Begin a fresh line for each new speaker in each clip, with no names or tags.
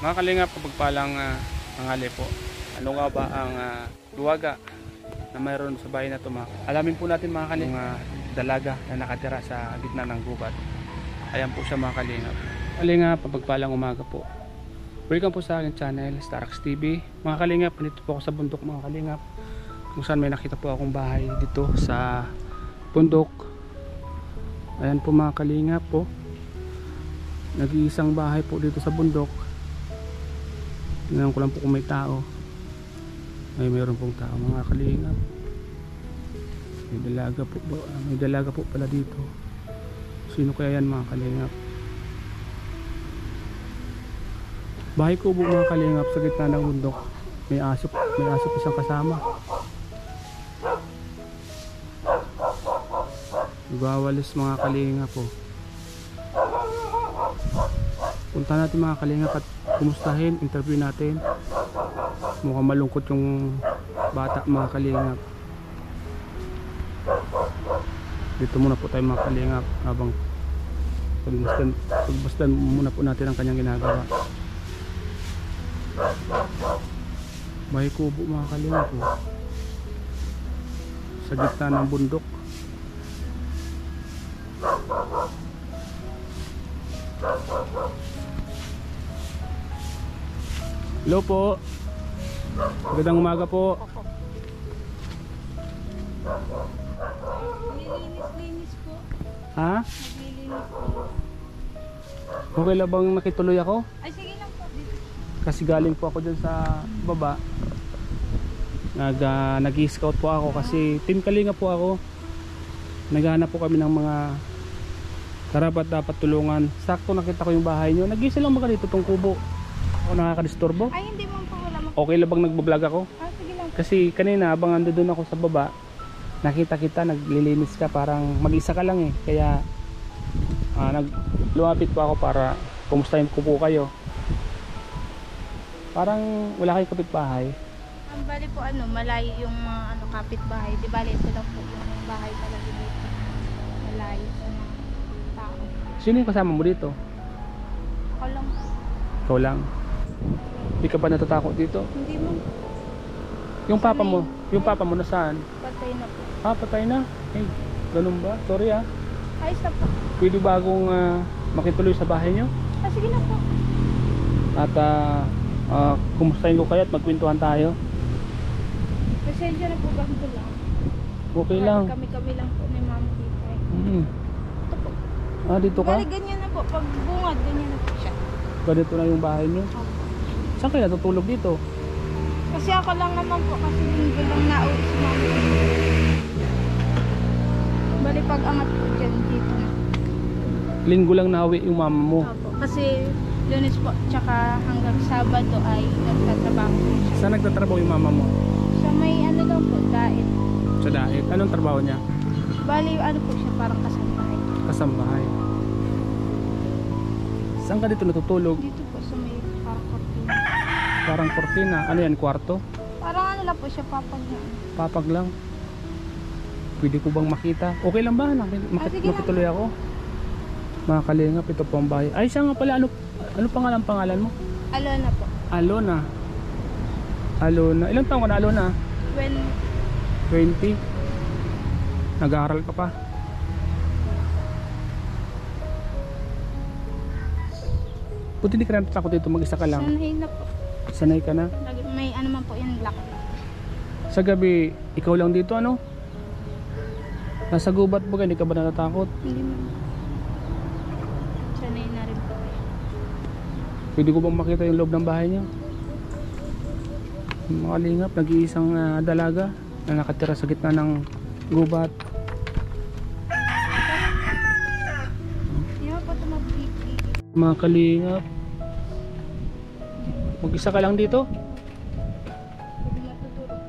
Mga kalingap, pagpalang tanghali po. Ano nga ba ang duwaga na mayroon sa bahay na ito? Alamin po natin mga kalingap, dalaga na nakatira sa gitna ng gubat. Ayan po siya mga kalingap. Kalingap, pagpalang umaga po. Welcome po sa aking channel, Starax TV. Mga kalingap, nandito po ako sa bundok mga kalingap. Kung saan may nakita po akong bahay dito sa bundok. Ayan po mga kalingap po. Nag-iisang bahay po dito sa bundok. Tingnan ko lang po kung may tao. Ay, mayroon pong tao mga kalingap. May dalaga po pala dito. Sino kaya yan mga kalingap? Bahay kubo mga kalingap sa gitna ng bundok. May aso isang kasama. Nagwawalis mga kalingap po. Punta natin mga kalingap at kumustahin, interview natin. Mukhang malungkot yung bata mga kalingap. Dito muna po tayo mga kalingap habang pagbastan muna po natin ang kanyang ginagawa. Bahay kubo mga kalingap po. Sa gitna ng bundok. Hello po. Magandang umaga po.
Naglilinis po.
Ha?
Naglilinis po.
Okay lang bang nakituloy ako?
Ay, sige lang po. Dito.
Kasi galing po ako dyan sa baba. Nag-i-scout po ako kasi team Kalinga po ako. Naghahanap po kami ng mga karapat dapat tulungan. Sakto nakita ko yung bahay nyo. Nag-isa lang ba dito tong kubo? O nakakadisturbo?
Ay, hindi mo po wala.
Okay lang bang nagbablog ako?
Ah, sige lang po.
Kasi kanina habang ando doon ako sa baba, nakita kita naglilinis ka, parang mag-isa ka lang eh. Kaya lumapit po ako para kumustahin ko po kayo. Parang wala kayong kapitbahay.
Ang bali po malayo yung mga kapitbahay. Di bali ito lang po yung bahay talaga dito. Malayo sa mga tao.
Sino yung kasama mo dito?
Ako lang po.
Ikaw lang. Hindi ka ba natatakot dito?
Hindi mo.
Yung papa mo nasaan?
Patay na po.
Ah, patay na. Eh, ganun ba? Sorry ah.
Ay, isa po.
Pwede ba akong makituloy sa bahay nyo?
Ah, sige lang po.
At kumustahin ko kayo at magkwentuhan tayo.
Pasensya na po ba ito lang?
Okay lang.
Kami lang po ni mama dito. Ito po.
Ah, dito ka?
Bali, ganyan na po. Pag bungad, ganyan na po siya.
Ganito na yung bahay nyo? Saan kayo natutulog dito?
Kasi ako lang naman po, kasi linggo lang nauwi si mama. Bali pag angat po dyan dito na.
Linggo lang nahawi yung mama mo.
Opo. Kasi Lunes po, tsaka hanggang Sabado ay nagtatrabaho po siya.
Saan nagtatrabaho yung mama mo?
Sa may lang po, dait.
Sa dahil. Anong trabaho niya?
Bali po siya, parang kasambahay.
Kasambahay. Saan ka dito natutulog?
Dito po sa may parang kortina.
Parang kortina. Ano yan? Kwarto?
Parang lang po siya, papag na.
Papag lang. Pwede ko bang makita? Okay lang ba?
Sige
Makituloy ako? Mga kalingap, ito po ang bahay. Ay, siya nga pala. Ano pangalan mo?
Alona po.
Alona. Alona. Ilang taon ka na, Alona? 20. Nag-aaral ka pa? Buti hindi ka natatakot dito, mag-isa ka lang.
Sanay na po.
Sanay ka na?
May man po yan, lock.
Sa gabi, ikaw lang dito, ano? Nasa gubat ba, hindi ka ba natatakot?
Hindi mo. Sanay na rin po.
Pwede ko bang makita yung loob ng bahay niyo? Mga kalingap, nag-iisang dalaga na nakatira sa gitna ng gubat.
Hindi mo po ito mabibig.
Mga kalingap, mag-isa ka lang dito?
Hindi matutulog.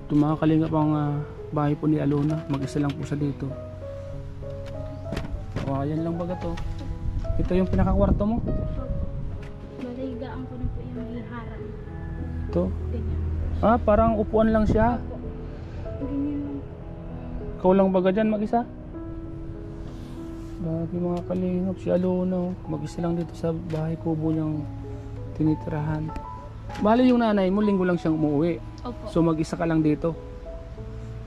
Ito mga kalingap ang bahay po ni Alona. Mag-isa lang po siya dito. O, ayan lang baga to. Ito yung pinakakwarto mo?
Baligaan ko na po yung may harang.
Ito.
Ganyan.
Ah, parang upuan lang siya.
Opo. Ganyan lang.
Ikaw lang baga dyan mag-isa? Grabe mga kalingap, si Alona, oh. Mag-isa lang dito sa bahay kubo niyang tinitirahan. Bali yung nanay mo, linggo lang siyang umuwi.
Opo.
So mag-isa ka lang dito.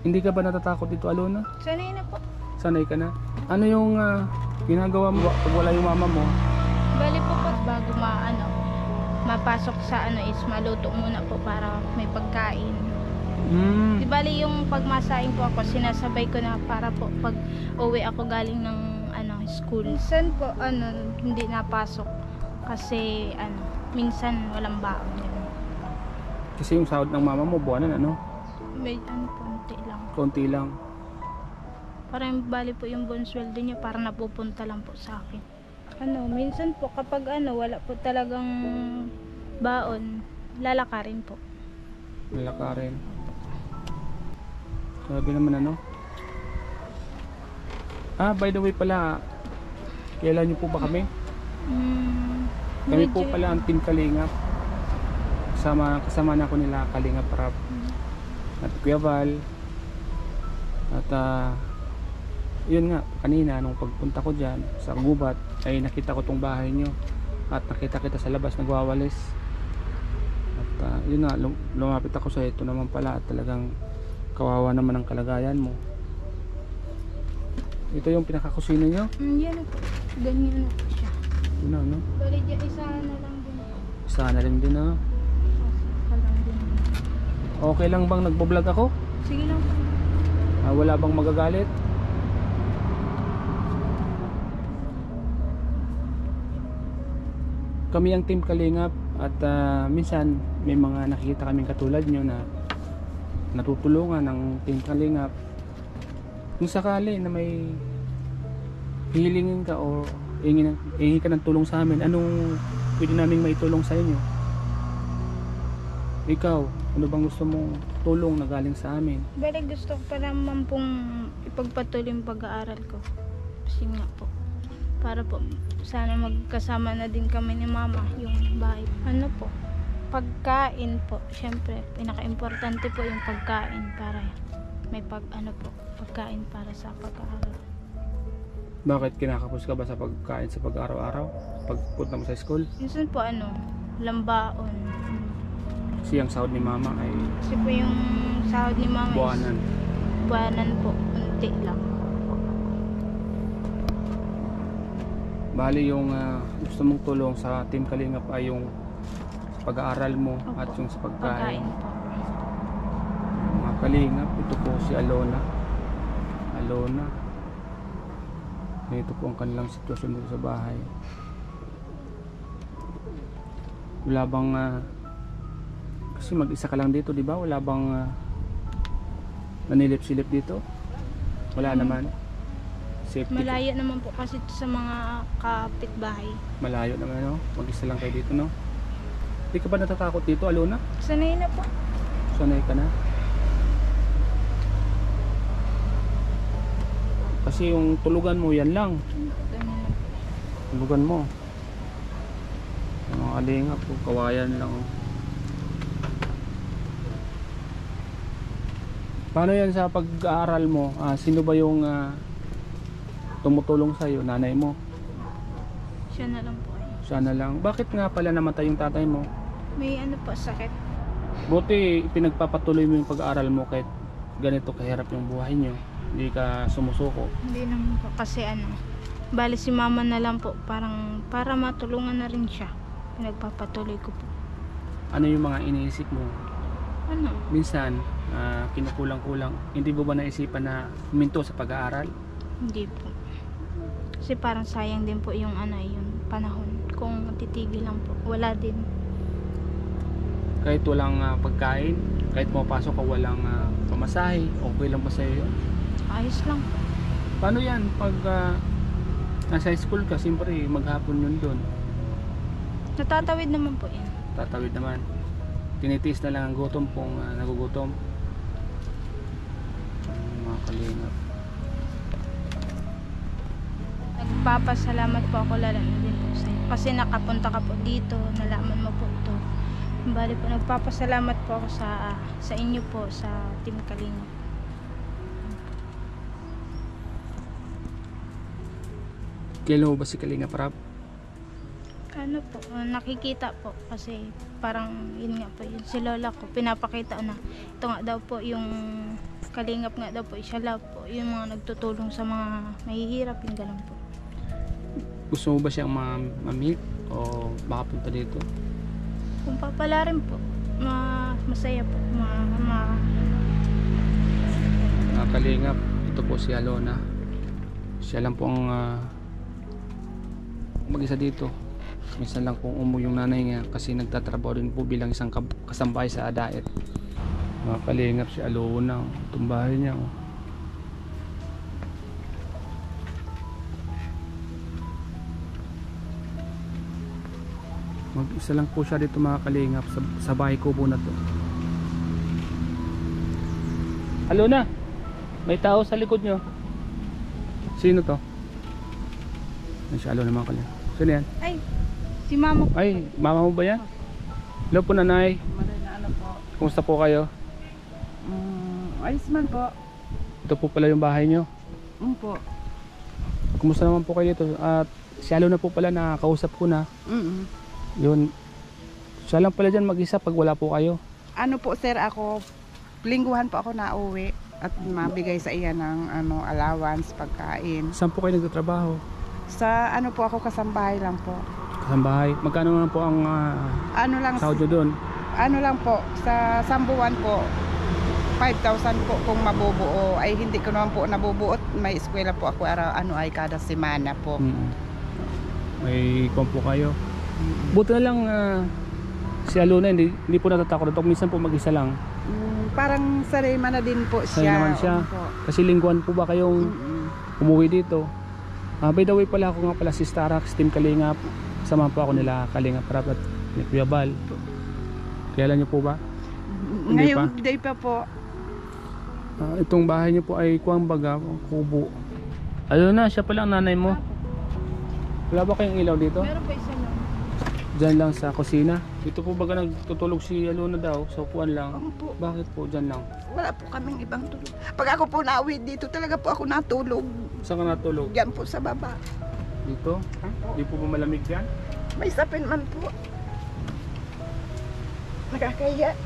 Hindi ka ba natatakot dito, Alona?
Sanay na po.
Sanay ka na. Ano yung ginagawa mo pag wala yung mama mo?
Bali po bago mapasok sa is maluto muna po para may pagkain. Di bali yung pagmasain po ako, sinasabay ko na para po pag uwi ako galing ng school. Minsan po hindi napasok kasi minsan walang baon.
Kasi yung sahod ng mama mo buwanan
May konti lang.
Konti lang.
Parang bali po yung buong sweldo niya para napupunta lang po sa akin. Minsan po kapag wala po talagang baon, lalakarin po.
Lalakarin. Sabi naman by the way pala, kailan niyo po ba kami? Kami po pala ang Team Kalingap. Kasama na ko nila Kalingap Rap at Kuya Val. At yun nga, kanina nung pagpunta ko dyan sa gubat ay nakita ko tong bahay nyo at nakita kita sa labas nagwawalis. At yun nga, lumapit ako sa ito naman pala at talagang kawawa naman ang kalagayan mo. Ito yung pinakakusina nyo?
Yan po, ganyan po siya.
Yun
Bali dyan, isa na lang din po.
Isa na rin din
Isa lang din.
Okay lang bang nagbo-vlog ako?
Sige lang po.
Wala bang magagalit? Kami ang Team Kalingap at minsan may mga nakikita kaming katulad nyo na natutulungan ng Team Kalingap. Kung sakali na may hihilingin ka o hingi ka ng tulong sa amin, anong pwede namin maitulong sa inyo? Ikaw, ano bang gusto mong tulong na galing sa amin?
Bali gusto ko pa naman pong ipagpatuloy yung pag-aaral ko. Kasi nga po, para po sana magkasama na din kami ni mama yung bahay. Pagkain po, syempre pinaka-importante po yung pagkain para may pagkain para sa pag-aaral.
Bakit kinakapos ka ba sa pagkain sa pag-araw-araw? Pagpunta mo sa school?
Minsan po lambaon.
Kasi ang sahod ni mama ay
Kasi po yung sahod ni mama
buwanan.
Buwanan po, unti lang.
Bali yung gusto mong tulong sa Team Kalingap ay yung pag-aaral mo.
Opo.
At yung sa
Pagkain
pagkain.
po.
Mga Kalingap, ito po si Alona. Ito po ang kanilang sitwasyon dito sa bahay. Wala bang kasi mag-isa ka lang dito, di ba? Wala bang nanilip-silip dito? Wala naman. Safety.
Malayo naman po kasi sa mga kapitbahay.
Malayo naman, mag-isa lang kayo dito, Hindi ka ba natatakot dito, Alona?
Sanay na po.
Sanay ka na? Kasi yung tulugan mo, yan lang.
Ganun.
Tulugan mo. Yung mga Kalingap, kawayan lang. Paano yan sa pag-aaral mo? Sino ba yung tumutulong sa'yo? Nanay mo?
Siya na lang po
Siya na lang. Bakit nga pala namatay yung tatay mo?
May sakit.
Buti pinagpapatuloy mo yung pag-aaral mo kahit ganito kahirap yung buhay nyo. Hindi ka sumusuko.
Hindi naman po kasi bali si mama na lang po parang para matulungan na rin siya. Pinagpapatuloy ko po.
Ano yung mga iniisip mo? Minsan, kinukulang-kulang. Hindi mo ba naisipan na huminto sa pag-aaral?
Hindi po. Kasi parang sayang din po yung yung panahon. Kung titigil lang po, wala din.
Kahit walang pagkain, kahit pumapasok ka walang pamasahe, okay lang ba sa'yo yun?
Ayos lang po.
Paano yan pag nasa school ka? Siyempre maghapon yun doon.
Natatawid naman po yan.
Tatawid naman. Tinitiis na lang ang gutom kung nagugutom. Mga Kalingap.
Nagpapasalamat po ako lalo din po sa iyo. Kasi nakapunta ka po dito, nalaman mo po ito. Bali po, nagpapasalamat po ako sa inyo po, sa Team Kalingap.
Kailan mo ba si Kalinga Prab?
Ano po, nakikita po kasi parang yun nga po, yun si lola ko, pinapakita na ito nga daw po yung kalingap nga daw po, siya lang po, yung mga nagtutulong sa mga mahihirap, yung ganun po.
Gusto mo ba siyang ma-meet o makapunta dito?
Kung papala rin po, masaya po,
Kalingap, ito po si Alona. Siya lang po ang mag-isa dito. Minsan lang pong umuwi yung nanay niya kasi nagtatrabaho rin po bilang isang kasambahay sa Adaet. Mga Kalingap, si Alona, itong bahay niya. Mag-isa lang po siya dito mga Kalingap sa bahay kubo na to. Alona, may tao sa likod nyo. Sino to? Ay, si Alona mga Kalingap. Sino yan?
Ay, si mama po.
Ay, mama mo ba yan? Hello po nanay.
Ano po?
Kumusta po kayo?
Ayos man po.
Ito po pala yung bahay nyo.
Po.
Kumusta naman po kayo dito? At si Alona po pala nakausap ko na. Yun. Siya lang pala dyan mag-isa pag wala po kayo.
Ano po sir, ako lingguhan po ako na uwi at mabigay sa iya ng allowance, pagkain.
Saan po kayo nagtatrabaho?
Sa ano po ako, kasambahay lang po.
Kasambahay. Magkano naman po ang
Ano lang,
sahod nyo doon?
ano lang po, sa sambuwan po, 5,000 po kung mabubuo. Ay hindi ko naman po nabubuot. May eskwela po ako ay kada semana po.
May kwan po kayo. Buti na lang si Alona hindi po natatakot ito. Minsan po mag-isa lang.
Parang sarima na din po
Sanay
siya.
naman siya.
Opo.
Kasi lingguhan po ba kayong umuwi dito? By the way pala, ako nga pala si Starax, Team Kalingap. Kasama po ako nila Kalingap Prab at ni Kuya Bal. Kailan nyo po ba? Hindi
Ngayong
pa?
day pa po.
Itong bahay nyo po ay kuwang baga, kubo. Alona, siya pala ang nanay mo. Wala ba kayong ilaw dito?
Meron pa isa lang.
Diyan lang sa kusina. Dito po baga nagtutulog si Alona daw, sa upuan lang.
Opo.
Bakit po dyan lang?
Wala po kaming ibang tulog. Pag ako po nauwi dito, talaga po ako natulog.
Saan ka natulog?
Diyan po sa baba.
Dito? Di po ba malamig yan?
May sapin man po. Nakakaya.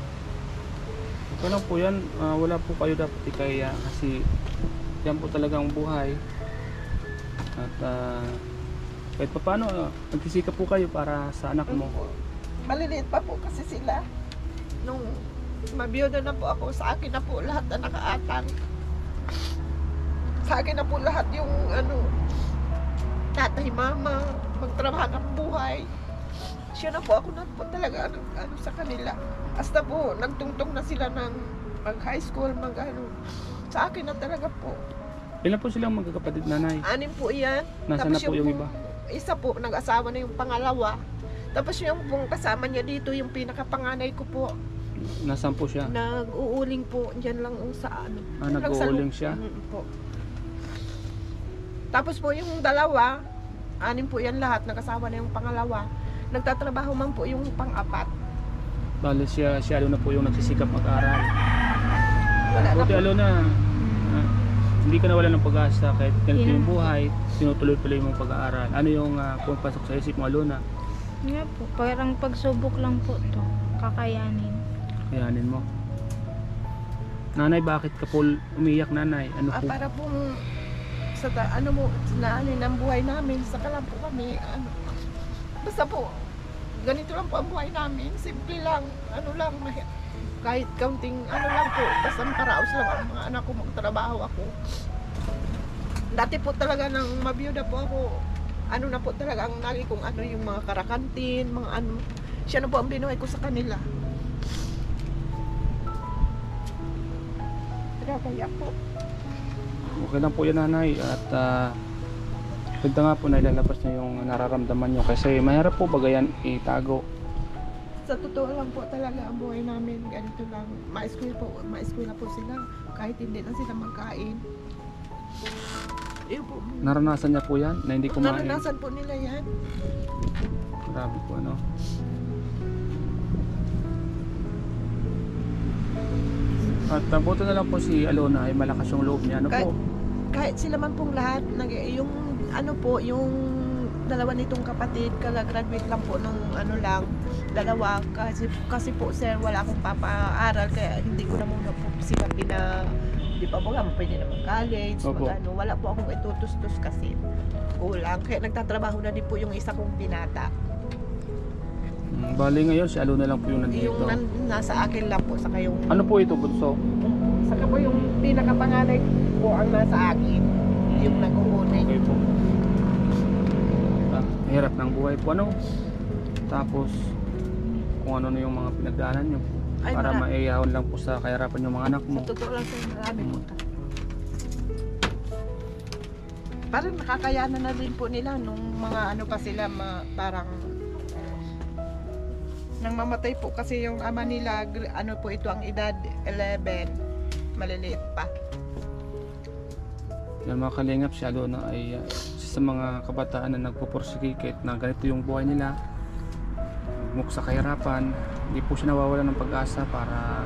Ito lang po yan, wala po kayo dapat ikaya kasi yan po talagang buhay. At kahit pa paano, nagsisikap po kayo para sa anak mo.
Maliliit pa po kasi sila. Nung mabiyuda na po ako, sa akin na po lahat na nakaatang. Sa akin na po lahat yung tatay, mama, magtrabaho ng buhay. Siya na po ako na po talaga sa kanila. Hasta po, nagtungtong na sila ng mag-high school, sa akin na talaga po.
Ilan po silang magkakapatid nanay?
6 po yan.
Nasaan na po yung iba?
Isa po, nag-asawa na yung pangalawa. Tapos yung pong kasama niya dito, yung pinakapanganay ko po,
Nasaan po siya?
nag-uuling po, dyan lang sa dyan lang sa
Nag-uuling siya?
po. Tapos po yung dalawa, 6 po yan lahat, nag-asawa na yung pangalawa. Nagtatrabaho man po yung pang-apat.
Bale si Alona po yung nagsisikap mag-aral.
Wala na
Buti
po.
Alona, hindi ka nawala ng pag-asa kahit ganito yung buhay, tinutuloy-tuloy mong pag-aaral. Ano yung pumapasok sa isip mo Alona?
Nga po, parang pagsubok lang po to, kakayanin.
Kayanin mo. Nanay, bakit ka po umiyak nanay? Ano po?
Para pong naanin ang buhay namin, saka lang po kami, basta po, ganito lang po ang buhay namin, simple lang, kahit kaunting lang po, basta paraos lang ang mga anak ko, magtrabaho ako. Dati po talaga nang mabiyuda po ako, na po talaga ang lagi kong yung mga karakantin, siya na po ang binuhay ko sa kanila. Kaya po.
Okay lang po yan nanay at ganda nga po na ilalabas niyo yung nararamdaman niyo kasi mahirap po bagayan itago.
Sa totoo lang po talaga ang buhay namin, ganito lang. Ma-eskwela po sila kahit hindi na sila magkain. Po.
Naranasan niya po yan na hindi kumain.
Naranasan po nila yan.
Grabe po ano. At buto na lang po si Alona ay malakas yung loob niya. Ano po?
Kahit sila man pong lahat, yung ano po, yung dalawa nitong kapatid, kagagraduate lang po nung ano lang, dalawa. Kasi po sir, wala akong papaaral, kaya hindi ko na muna po sila di pa po pwede na mag-college,
Opo.
mag-ano. Wala po akong itutustos kasi kulang. Kaya nagtatrabaho na din po yung isa kong binata.
Bali ngayon, si Alona lang po yung nandito.
Yung nasa akin lang po, saka yung...
Ano po ito, bunso?
Saka po yung pinakapanganay po ang nasa akin, yung nag-uunin.
Okay po. Hirap ng buhay po, ano? Tapos, kung ano na yung mga pinagdaanan nyo.
Ay,
Para maiyahon lang po sa kahirapan yung mga anak mo.
Sa totoo lang sir, marami po. Parang nakakayanan na rin po nila nung mga ano pa sila, parang nang mamatay po kasi yung ama nila, ano po ito ang edad, 11, maliliit pa.
Yan mga kalingap, si Alona ay isa sa mga kabataan na nagpupursige na ganito yung buhay nila. Mukha sa kahirapan, hindi po siya nawawala ng pag-asa para...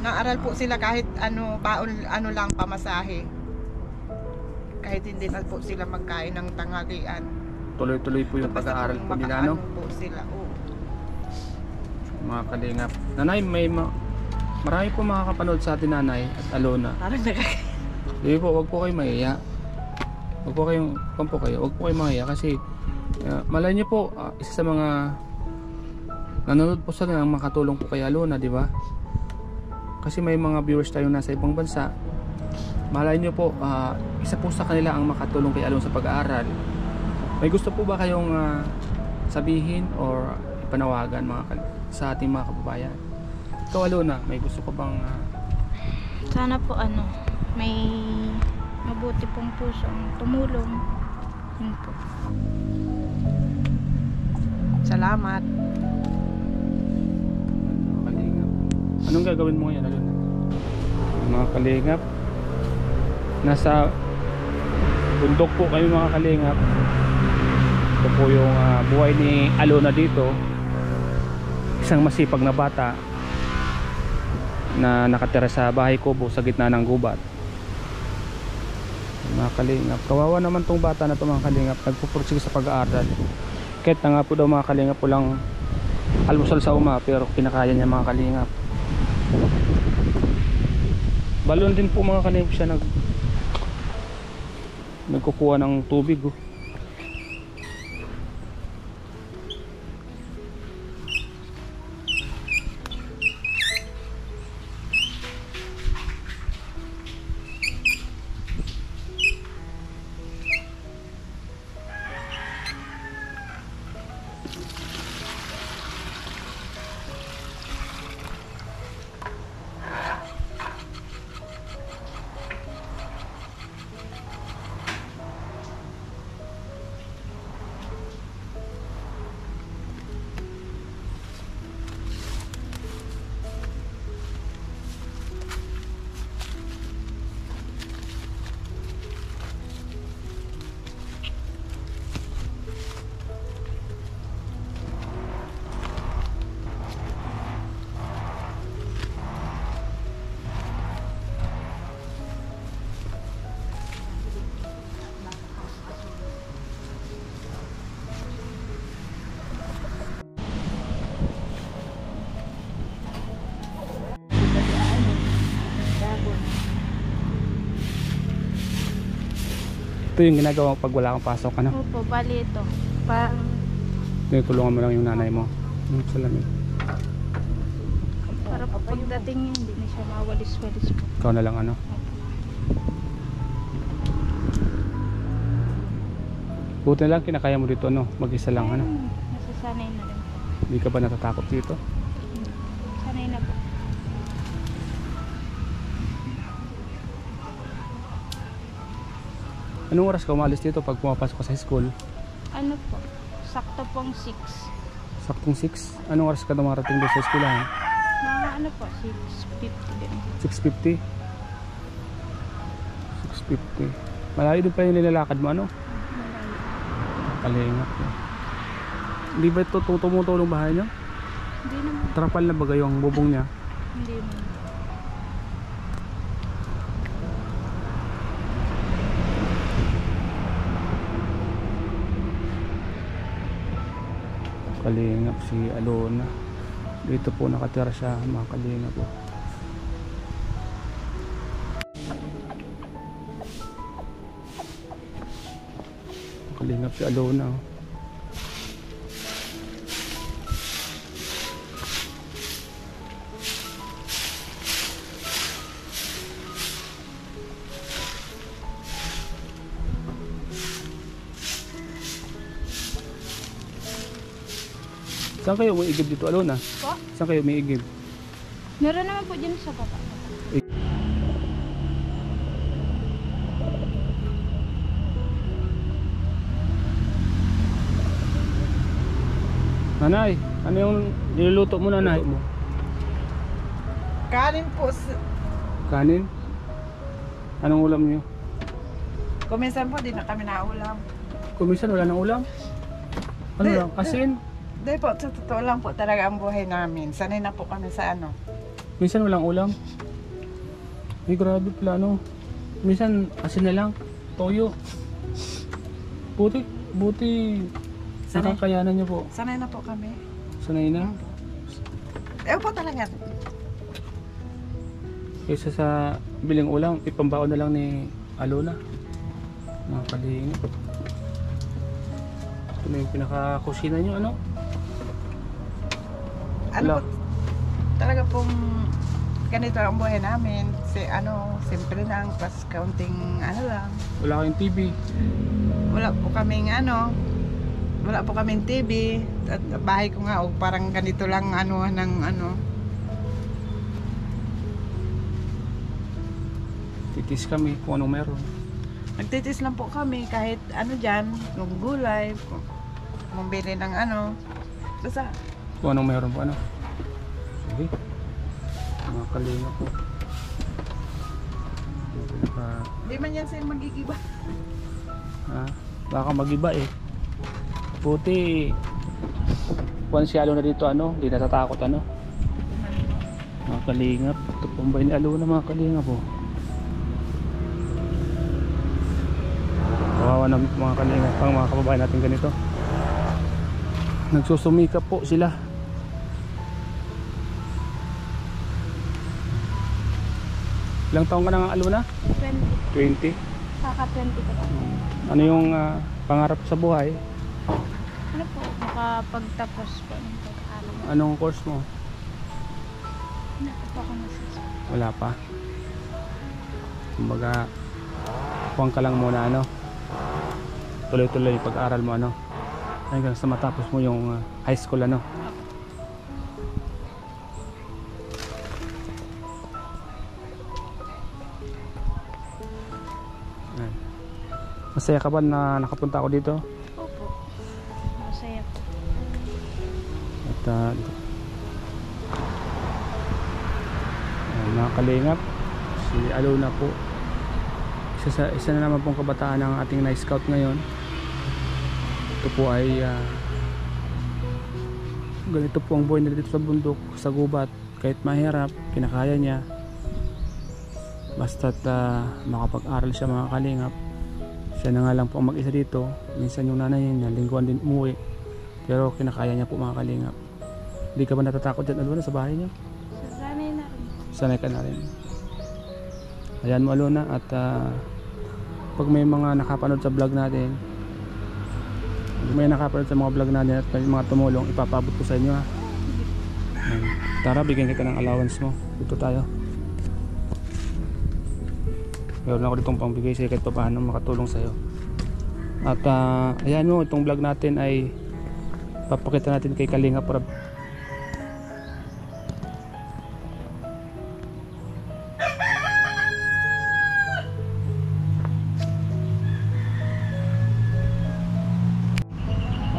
Naaral po sila kahit ano, baon, ano lang pamasahe. Kahit hindi na po sila magkain ng tanghalian.
Tuloy-tuloy po yung
Basta
pag-aaral po nila,
makaano
no?
po sila, oo.
Mga kalingap. Nanay, marami po makakapanood sa atin, Nanay at Alona.
Parang
Hindi po, wag po kayo mahiya. Wag po kayong, wag po kayong mahiya kasi malay niyo po, isa sa mga nanonood po sa nang makatulong po kay Alona, di ba? Kasi may mga viewers tayo nasa ibang bansa. Malay niyo po, isa po sa kanila ang makatulong kay Alona sa pag-aaral. May gusto po ba kayong sabihin or panawagan sa ating mga kababayan? Ikaw, Alona, may gusto ka bang
Sana po ano, may mabuti pong puso ang tumulong. Yun po.
Salamat.
mga kalingap? Anong gagawin mo ngayon, Alona? Mga kalingap, nasa bundok po kami, mga kalingap. Ito po yung buhay ni Alona dito. Isang masipag na bata na nakatira sa bahay kubo sa gitna ng gubat. Mga kalingap, kawawa naman tong bata na to, mga kalingap. Nagpupursige sa pag-aaral. Kahit na nga po daw, mga kalingap, po lang almusal sa pero kinakaya niya, mga kalingap. Balon din po, mga kalingap, siya nagkukuha ng tubig, oh. Ito yung ginagawa pag wala kang pasok, ano?
Opo, bali ito.
Tinutulungan mo lang yung nanay mo. Salamin.
Para po pagdating niya, hindi na siya mawalis-walis po.
Ikaw na lang, ano? Buti na lang kinakaya mo dito, ano? Mag-isa lang, ano?
Nasasanay na rin po.
Hindi ka ba natatakot dito?
Sanay na po.
Anong oras ka umalis dito pag pumapasok ka sa school?
Ano po? Sakto pong 6.
Saktong 6? Anong oras ka dumarating doon sa school, ha?
Mga ano po, 6:50 din.
6:50? 6:50. Malayo din pa yung nilalakad mo, ano?
Malayo.
Kalingap. Hindi ba ito tumutulong bahay niyo?
Hindi naman.
Trapal na bagay yung bubong niya?
Hindi naman.
Kalingap si Alona. Dito po nakatira siya mga kalingap po. Kalingap si Alona. Saan kayo umiigib dito, Alona?
Po?
Saan kayo umiigib?
Meron naman po dyan sa baba.
Nanay, ano yung niluluto mo, nanay mo?
Kanin po.
Kanin? Anong ulam niyo?
Kuminsan po, di na kami naulam.
Kuminsan wala nang ulam? Ano
Di-
lang? Asin?
Di po, sa totoo lang po talaga ang buhay namin. Sanay na po kami sa ano.
Minsan walang ulam? Ay, grabe pala, ano? Minsan asin na lang, toyo. Buti
Sanay.
nakakayanan niyo po.
Sanay na po kami.
Sanay na.
Po talaga.
Kaysa sa biling ulam, ipambaon na lang ni Alona. Mga kalingap. Ito na yung pinaka-kusina niyo, ano?
Ano
Wala.
po, talaga pong ganito ang buhay namin. Simple lang, plus counting ano lang.
Wala kayong TV.
Wala po kaming TV. At bahay ko nga, parang ganito lang
Titis kami kung anong meron.
Nagtitis lang po kami kahit dyan, yung gulay, bumili ng basta.
Kung anong meron po, ano? Sige. Mga kalingap po.
Di man yan sa'yo magigiba.
Baka mag-iba eh. Buti kung si Alona dito, ano, hindi natatakot, ano. Mga kalingap. Ito pong bahay ni Alona, mga kalingap po. Kawawa na mga kalingap pang mga kababayan natin ganito. Nagsusumikap po sila. Ilang taong ka na nga, Alona?
20.
20.
Kaka-20 ko po.
Ano yung pangarap sa buhay?
Ano po? Makapagtapos po ng pag-aaral.
Anong course mo?
Ano po ako nasa
Wala pa. Kumbaga, kuwang ka lang muna, ano? Tuloy-tuloy yung pag-aaral mo, ano? Hanggang sa matapos mo yung high school, ano? Ayan. Masaya ka ba na nakapunta ako dito?
Opo. Masaya po.
At mga kalingap, si Alona po, isa na naman pong kabataan ng ating na-scout ngayon. Ito po ay ganito po ang buhay nila dito sa bundok, sa gubat. Kahit mahirap, kinakaya niya. Basta't makapag-aral siya, mga kalingap. Siya na nga lang po ang mag-isa dito. Minsan yung nanay niya lingguan din umuwi, pero kinakaya niya po, mga kalingap. Hindi ka ba natatakot dyan, Alona, sa bahay niyo?
Sanay na rin.
Sanay ka na rin. Ayan mo, Alona, at pag may mga nakapanood sa vlog natin, sa mga vlog natin at may mga tumulong, ipapabot ko sa inyo, ha. Ayan. Tara, bigyan kita ng allowance mo. Dito tayo. Meron ako ditong pangbigay sa'yo kahit pa paano makatulong sa'yo. At ayan mo, itong vlog natin ay papakita natin kay Kalinga Prab.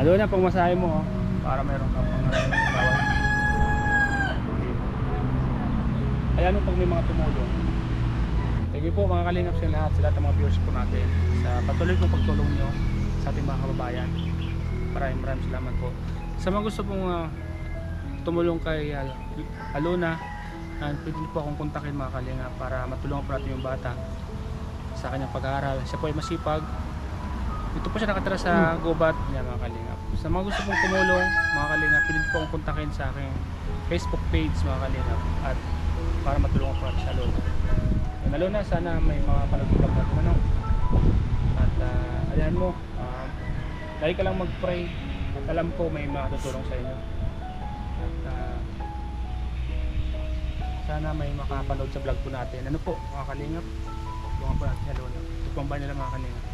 Ano na pang masahe mo, oh, para meron kang bawal. Ayan mo, pag may mga tumulong. Thank you po, mga kalingap, sa lahat ng mga viewers po natin sa patuloy po pagtulong nyo sa ating mga kababayan. Maraming salamat po. Sa mga gusto pong tumulong kay Alona, pwede po akong kontakin, mga kalingap, para matulungan po natin yung bata sa kanyang pag-aaral. Siya po ay masipag, Dito po siya nakatira sa Gubat. Yan mga kalingap. Sa mga gusto pong tumulong mga kalingap, pwede po akong kontakin sa aking Facebook page mga kalingap, at para matulungan po natin sa Luna. Lalo na sana may mga panagulang natin ano. At ayan mo, lagi ka lang mag-pray at alam ko may makatutulong sa inyo. At sana may makapanood sa vlog po natin. Ano po mga kalingap, tulungan po natin sa Luna. Ito po ang bahay nila mga kalingap.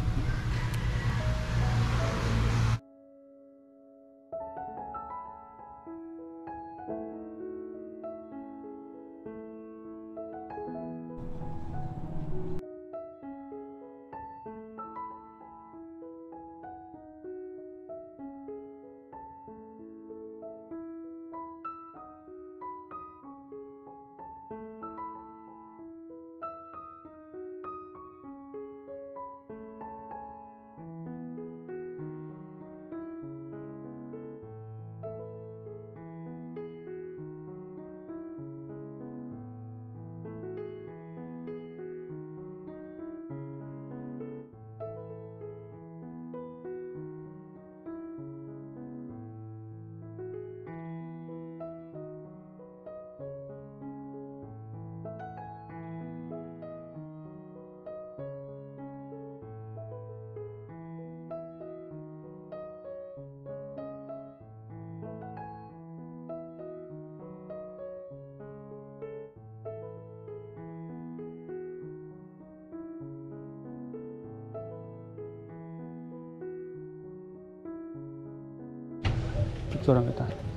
Picturean kita.